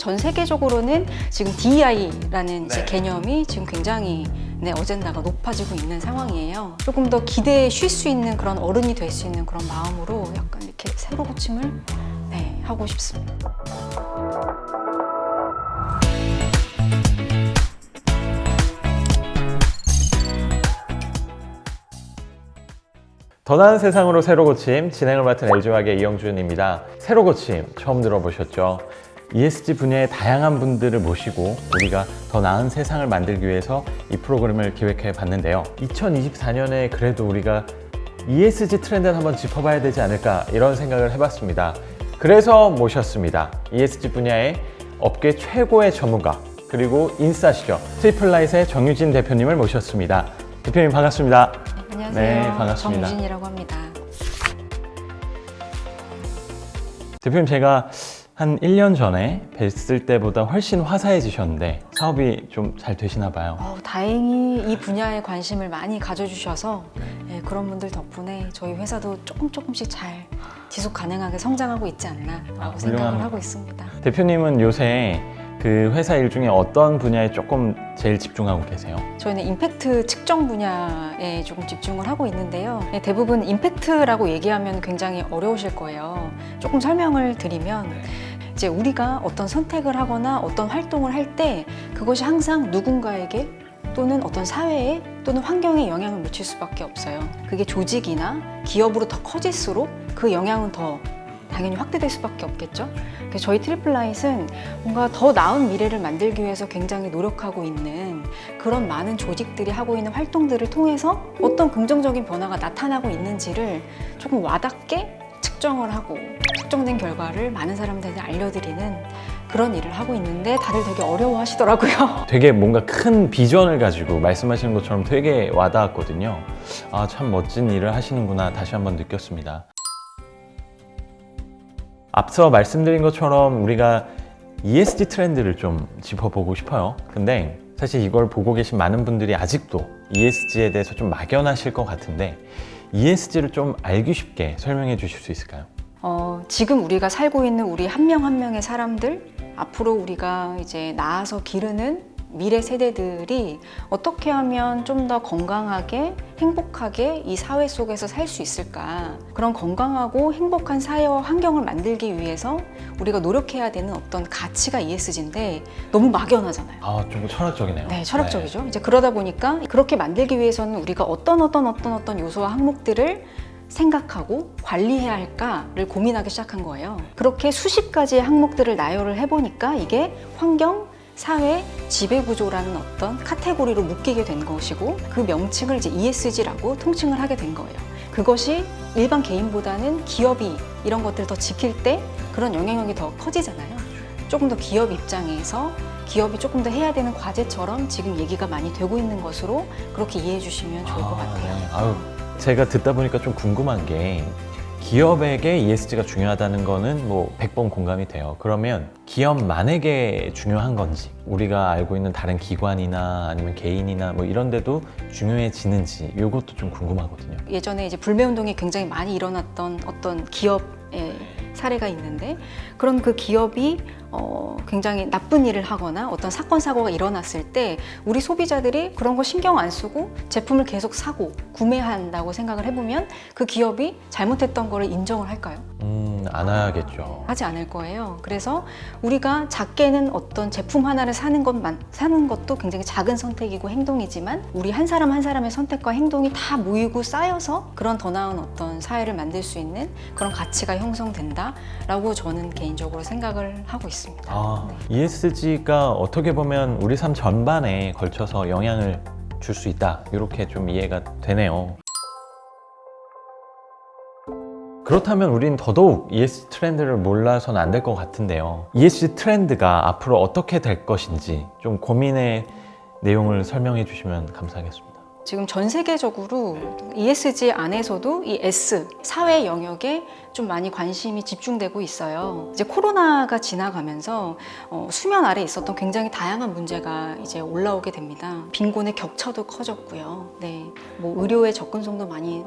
전 세계적으로는 지금 DEI라는 네. 개념이 지금 굉장히 어젠다가 높아지고 있는 상황이에요. 조금 더 기대에 쉴 수 있는 그런 어른이 될 수 있는 그런 마음으로 약간 이렇게 새로 고침을 하고 싶습니다. 더 나은 세상으로 새로 고침 진행을 맡은 LG화학의 이영준입니다. 새로 고침 처음 들어보셨죠? ESG 분야의 다양한 분들을 모시고 우리가 더 나은 세상을 만들기 위해서 이 프로그램을 기획해 봤는데요. 2024년에 그래도 우리가 ESG 트렌드를 한번 짚어봐야 되지 않을까 이런 생각을 해봤습니다. 그래서 모셨습니다. ESG 분야의 업계 최고의 전문가 그리고 인싸시죠. 트리플라잇의 정유진 대표님을 모셨습니다. 대표님 반갑습니다. 안녕하세요. 네, 반갑습니다. 정유진이라고 합니다. 대표님 제가 한 1년 전에 뵀을 때보다 훨씬 화사해지셨는데 사업이 좀 잘 되시나 봐요. 다행히 이 분야에 관심을 많이 가져주셔서 그런 분들 덕분에 저희 회사도 조금씩 잘 지속 가능하게 성장하고 있지 않나라고 생각을 하고 있습니다. 대표님은 요새 그 회사 일 중에 어떤 분야에 조금 제일 집중하고 계세요? 저희는 임팩트 측정 분야에 조금 집중을 하고 있는데요. 대부분 임팩트라고 얘기하면 굉장히 어려우실 거예요. 조금 설명을 드리면 이제 우리가 어떤 선택을 하거나 어떤 활동을 할 때 그것이 항상 누군가에게 또는 어떤 사회에 또는 환경에 영향을 미칠 수밖에 없어요. 그게 조직이나 기업으로 더 커질수록 그 영향은 더 당연히 확대될 수밖에 없겠죠. 그래서 저희 트리플라잇은 뭔가 더 나은 미래를 만들기 위해서 굉장히 노력하고 있는 그런 많은 조직들이 하고 있는 활동들을 통해서 어떤 긍정적인 변화가 나타나고 있는지를 조금 와닿게 측정을 하고 측정된 결과를 많은 사람들한테 알려드리는 그런 일을 하고 있는데 다들 되게 어려워하시더라고요. 되게 뭔가 큰 비전을 가지고 말씀하시는 것처럼 되게 와닿았거든요. 아, 참 멋진 일을 하시는구나 다시 한번 느꼈습니다. 앞서 말씀드린 것처럼 우리가 ESG 트렌드를 좀 짚어보고 싶어요. 근데 사실 이걸 보고 계신 많은 분들이 아직도 ESG에 대해서 좀 막연하실 것 같은데 ESG를 좀 알기 쉽게 설명해 주실 수 있을까요? 지금 우리가 살고 있는 우리 한 명 한 명의 사람들, 앞으로 우리가 이제 낳아서 기르는 미래 세대들이 어떻게 하면 좀 더 건강하게 행복하게 이 사회 속에서 살 수 있을까, 그런 건강하고 행복한 사회와 환경을 만들기 위해서 우리가 노력해야 되는 어떤 가치가 ESG인데 너무 막연하잖아요. 아, 좀 철학적이네요. 네, 철학적이죠. 이제 그러다 보니까 그렇게 만들기 위해서는 우리가 어떤 요소와 항목들을 생각하고 관리해야 할까를 고민하기 시작한 거예요. 그렇게 수십 가지의 항목들을 나열을 해보니까 이게 환경, 사회, 지배구조라는 어떤 카테고리로 묶이게 된 것이고 그 명칭을 이제 ESG라고 통칭을 하게 된 거예요. 그것이 일반 개인보다는 기업이 이런 것들을 더 지킬 때 그런 영향력이 더 커지잖아요. 조금 더 기업 입장에서 기업이 조금 더 해야 되는 과제처럼 지금 얘기가 많이 되고 있는 것으로 그렇게 이해해 주시면 좋을 것 같아요. 네. 아유, 제가 듣다 보니까 좀 궁금한 게 기업에게 ESG가 중요하다는 거는 뭐 100번 공감이 돼요. 그러면 기업만에게 중요한 건지 우리가 알고 있는 다른 기관이나 아니면 개인이나 뭐 이런 데도 중요해지는지 이것도 좀 궁금하거든요. 예전에 이제 불매운동이 굉장히 많이 일어났던 어떤 기업의 사례가 있는데 그런 그 기업이 굉장히 나쁜 일을 하거나 어떤 사건 사고가 일어났을 때 우리 소비자들이 그런 거 신경 안 쓰고 제품을 계속 사고 구매한다고 생각을 해보면 그 기업이 잘못했던 거를 인정을 할까요? 안 하겠죠. 하지 않을 거예요. 그래서 우리가 작게는 어떤 제품 하나를 사는 것도 굉장히 작은 선택이고 행동이지만 우리 한 사람 한 사람의 선택과 행동이 다 모이고 쌓여서 그런 더 나은 어떤 사회를 만들 수 있는 그런 가치가 형성된다라고 저는 개인적으로 생각을 하고 있습니다. ESG가 어떻게 보면 우리 삶 전반에 걸쳐서 영향을 줄 수 있다 이렇게 좀 이해가 되네요. 그렇다면 우린 더더욱 ESG 트렌드를 몰라서는 안 될 것 같은데요. ESG 트렌드가 앞으로 어떻게 될 것인지 좀 고민의 내용을 설명해 주시면 감사하겠습니다. 지금 전 세계적으로 ESG 안에서도 이 S, 사회 영역에 좀 많이 관심이 집중되고 있어요. 이제 코로나가 지나가면서 수면 아래 있었던 굉장히 다양한 문제가 이제 올라오게 됩니다. 빈곤의 격차도 커졌고요. 네, 뭐 의료의 접근성도 많이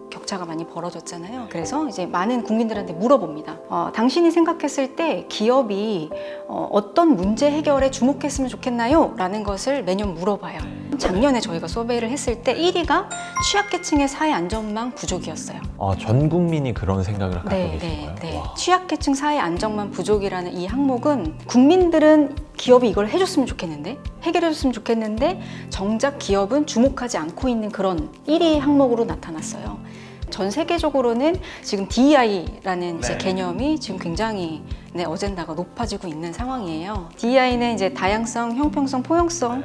격차 격차가 많이 벌어졌잖아요. 그래서 이제 많은 국민들한테 물어봅니다. 당신이 생각했을 때 기업이 어떤 문제 해결에 주목했으면 좋겠나요? 라는 것을 매년 물어봐요. 작년에 저희가 서베이를 했을 때 1위가 취약계층의 사회 안전망 부족이었어요. 전 국민이 그런 생각을 갖고 계신 거예요? 네. 취약계층 사회 안전망 부족이라는 이 항목은 국민들은 기업이 이걸 해줬으면 좋겠는데, 해결해줬으면 좋겠는데 정작 기업은 주목하지 않고 있는 그런 1위 항목으로 나타났어요. 전 세계적으로는 지금 DEI라는 이제 개념이 지금 굉장히 어젠다가 높아지고 있는 상황이에요. DEI는 이제 다양성, 형평성, 포용성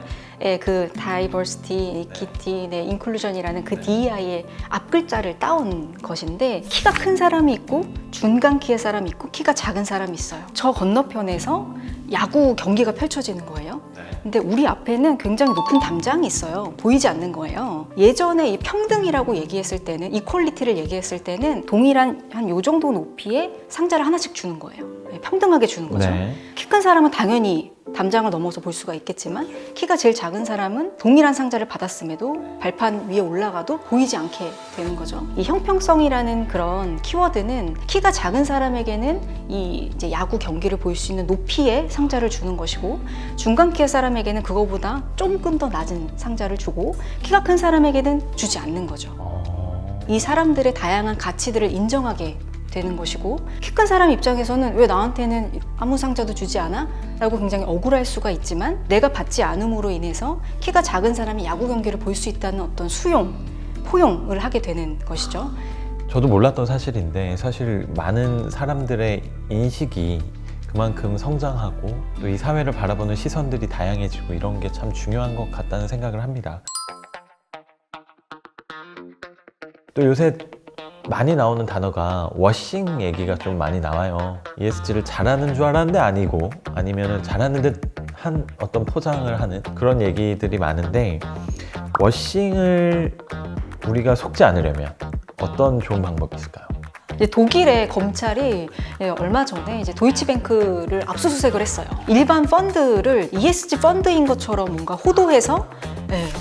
그 diversity, equity, inclusion이라는 그 DEI의 앞글자를 따온 것인데, 키가 큰 사람이 있고 중간 키의 사람이 있고 키가 작은 사람이 있어요. 저 건너편에서 야구 경기가 펼쳐지는 거예요. 근데 우리 앞에는 굉장히 높은 담장이 있어요. 보이지 않는 거예요. 예전에 이 평등이라고 얘기했을 때는, 이퀄리티를 얘기했을 때는 동일한 한 요 정도 높이의 상자를 하나씩 주는 거예요. 평등하게 주는 거죠. 키 큰 사람은 당연히 담장을 넘어서 볼 수가 있겠지만, 키가 제일 작은 사람은 동일한 상자를 받았음에도 발판 위에 올라가도 보이지 않게 되는 거죠. 이 형평성이라는 그런 키워드는 키가 작은 사람에게는 이 이제 야구 경기를 볼 수 있는 높이의 상자를 주는 것이고, 중간 키의 사람에게는 그거보다 조금 더 낮은 상자를 주고, 키가 큰 사람에게는 주지 않는 거죠. 이 사람들의 다양한 가치들을 인정하게 되는 것이고, 키 큰 사람 입장에서는 왜 나한테는 아무 상자도 주지 않아? 라고 굉장히 억울할 수가 있지만, 내가 받지 않음으로 인해서 키가 작은 사람이 야구 경기를 볼 수 있다는 어떤 포용을 하게 되는 것이죠. 저도 몰랐던 사실인데, 사실 많은 사람들의 인식이 그만큼 성장하고 또 이 사회를 바라보는 시선들이 다양해지고 이런 게 참 중요한 것 같다는 생각을 합니다. 또 요새 많이 나오는 단어가 워싱 얘기가 좀 많이 나와요. ESG를 잘하는 줄 알았는데 아니고, 아니면 잘하는 듯 한 어떤 포장을 하는 그런 얘기들이 많은데, 워싱을 우리가 속지 않으려면 어떤 좋은 방법이 있을까요? 독일의 검찰이 얼마 전에 이제 도이치뱅크를 압수수색을 했어요. 일반 펀드를 ESG 펀드인 것처럼 뭔가 호도해서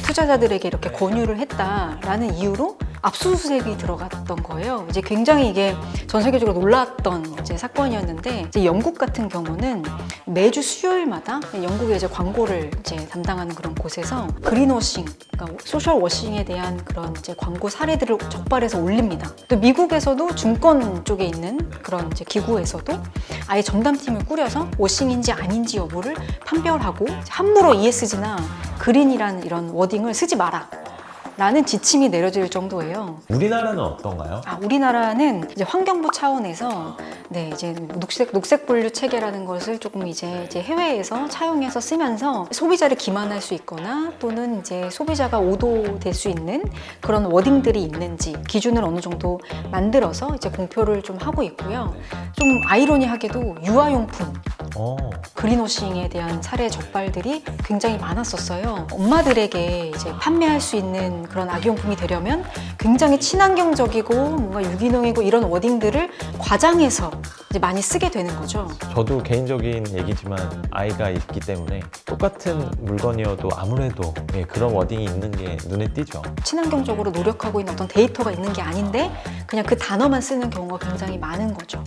투자자들에게 이렇게 권유를 했다라는 이유로 압수수색이 들어갔던 거예요. 이제 굉장히 이게 전 세계적으로 놀랐던 이제 사건이었는데, 이제 영국 같은 경우는 매주 수요일마다 영국의 이제 광고를 이제 담당하는 그런 곳에서 그린워싱, 그러니까 소셜 워싱에 대한 그런 이제 광고 사례들을 적발해서 올립니다. 또 미국에서도 증권 쪽에 있는 그런 이제 기구에서도 아예 전담팀을 꾸려서 워싱인지 아닌지 여부를 판별하고, 함부로 ESG나 그린이라는 이런 워딩을 쓰지 마라 라는 지침이 내려질 정도예요. 우리나라는 어떤가요? 우리나라는 이제 환경부 차원에서 이제 녹색 분류 체계라는 것을 조금 이제 해외에서 차용해서 쓰면서 소비자를 기만할 수 있거나 또는 이제 소비자가 오도될 수 있는 그런 워딩들이 있는지 기준을 어느 정도 만들어서 이제 공표를 좀 하고 있고요. 좀 아이러니하게도 유아용품 그린워싱에 대한 사례 적발들이 굉장히 많았었어요. 엄마들에게 이제 판매할 수 있는 그런 아기용품이 되려면 굉장히 친환경적이고 뭔가 유기농이고 이런 워딩들을 과장해서 이제 많이 쓰게 되는 거죠. 저도 개인적인 얘기지만 아이가 있기 때문에 똑같은 물건이어도 아무래도 그런 워딩이 있는 게 눈에 띄죠. 친환경적으로 노력하고 있는 어떤 데이터가 있는 게 아닌데 그냥 그 단어만 쓰는 경우가 굉장히 많은 거죠.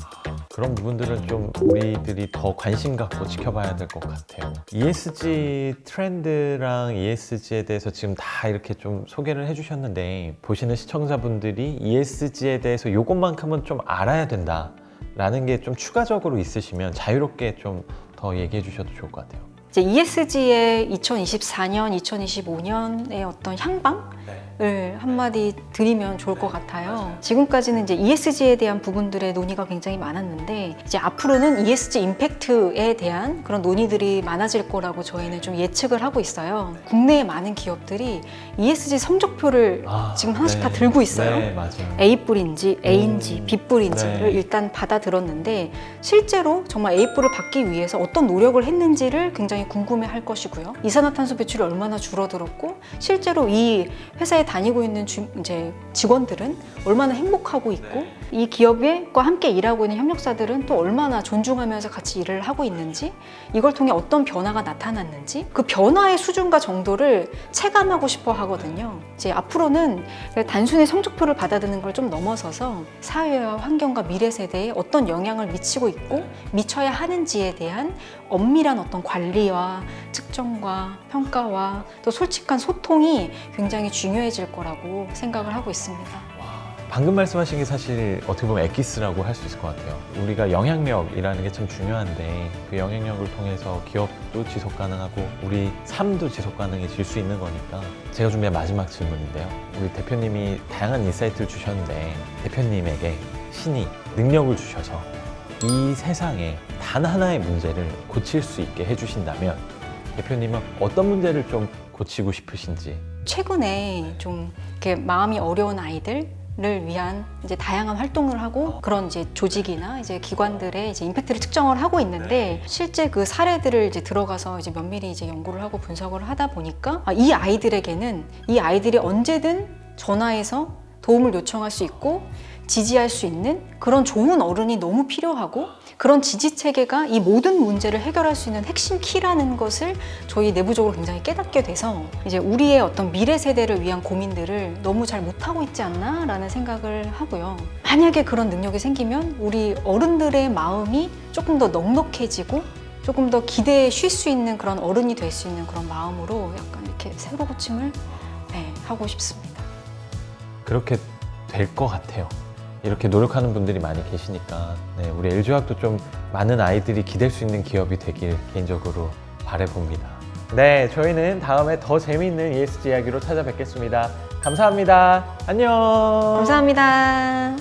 그런 부분들은 좀 우리들이 더 관심 갖고 지켜봐야 될 것 같아요. ESG 트렌드랑 ESG에 대해서 지금 다 이렇게 좀 소개를 해주셨는데, 보시는 시청자분들이 ESG에 대해서 이것만큼은 좀 알아야 된다 라는 게 좀 추가적으로 있으시면 자유롭게 좀 더 얘기해 주셔도 좋을 것 같아요. 이제 ESG의 2024년, 2025년의 어떤 향방을 한마디 드리면 좋을 것 같아요. 지금까지는 이제 ESG에 대한 부분들의 논의가 굉장히 많았는데, 이제 앞으로는 ESG 임팩트에 대한 그런 논의들이 많아질 거라고 저희는 좀 예측을 하고 있어요. 국내의 많은 기업들이 ESG 성적표를 지금 하나씩 다 들고 있어요. 네, 맞아요. A뿔인지 A인지 B뿔인지를 일단 받아들었는데, 실제로 정말 A뿔을 받기 위해서 어떤 노력을 했는지를 굉장히 굉장히 궁금해할 것이고요. 이산화탄소 배출이 얼마나 줄어들었고 실제로 이 회사에 다니고 있는 이제 직원들은 얼마나 행복하고 있고 이 기업과 함께 일하고 있는 협력사들은 또 얼마나 존중하면서 같이 일을 하고 있는지 이걸 통해 어떤 변화가 나타났는지 그 변화의 수준과 정도를 체감하고 싶어 하거든요. 이제 앞으로는 단순히 성적표를 받아드는 걸 좀 넘어서서 사회와 환경과 미래 세대에 어떤 영향을 미치고 있고 미쳐야 하는지에 대한 엄밀한 어떤 관리와 측정과 평가와 또 솔직한 소통이 굉장히 중요해질 거라고 생각을 하고 있습니다. 방금 말씀하신 게 사실 어떻게 보면 엑기스라고 할 수 있을 것 같아요. 우리가 영향력이라는 게 참 중요한데 그 영향력을 통해서 기업도 지속 가능하고 우리 삶도 지속 가능해질 수 있는 거니까 제가 준비한 마지막 질문인데요. 우리 대표님이 다양한 인사이트를 주셨는데 대표님에게 신이 능력을 주셔서 이 세상에 단 하나의 문제를 고칠 수 있게 해주신다면 대표님은 어떤 문제를 좀 고치고 싶으신지? 최근에 좀 이렇게 마음이 어려운 아이들 를 위한 이제 다양한 활동을 하고 그런 이제 조직이나 이제 기관들의 이제 임팩트를 측정을 하고 있는데 실제 그 사례들을 이제 들어가서 이제 면밀히 이제 연구를 하고 분석을 하다 보니까 이 아이들에게는 이 아이들이 언제든 전화해서 도움을 요청할 수 있고 지지할 수 있는 그런 좋은 어른이 너무 필요하고 그런 지지 체계가 이 모든 문제를 해결할 수 있는 핵심 키라는 것을 저희 내부적으로 굉장히 깨닫게 돼서 이제 우리의 어떤 미래 세대를 위한 고민들을 너무 잘 못하고 있지 않나 라는 생각을 하고요. 만약에 그런 능력이 생기면 우리 어른들의 마음이 조금 더 넉넉해지고 조금 더 기대에 쉴 수 있는 그런 어른이 될 수 있는 그런 마음으로 약간 이렇게 새로 고침을 하고 싶습니다. 그렇게 될 것 같아요. 이렇게 노력하는 분들이 많이 계시니까 우리 LG화학도 좀 많은 아이들이 기댈 수 있는 기업이 되길 개인적으로 바라봅니다. 네, 저희는 다음에 더 재미있는 ESG 이야기로 찾아뵙겠습니다. 감사합니다. 안녕. 감사합니다.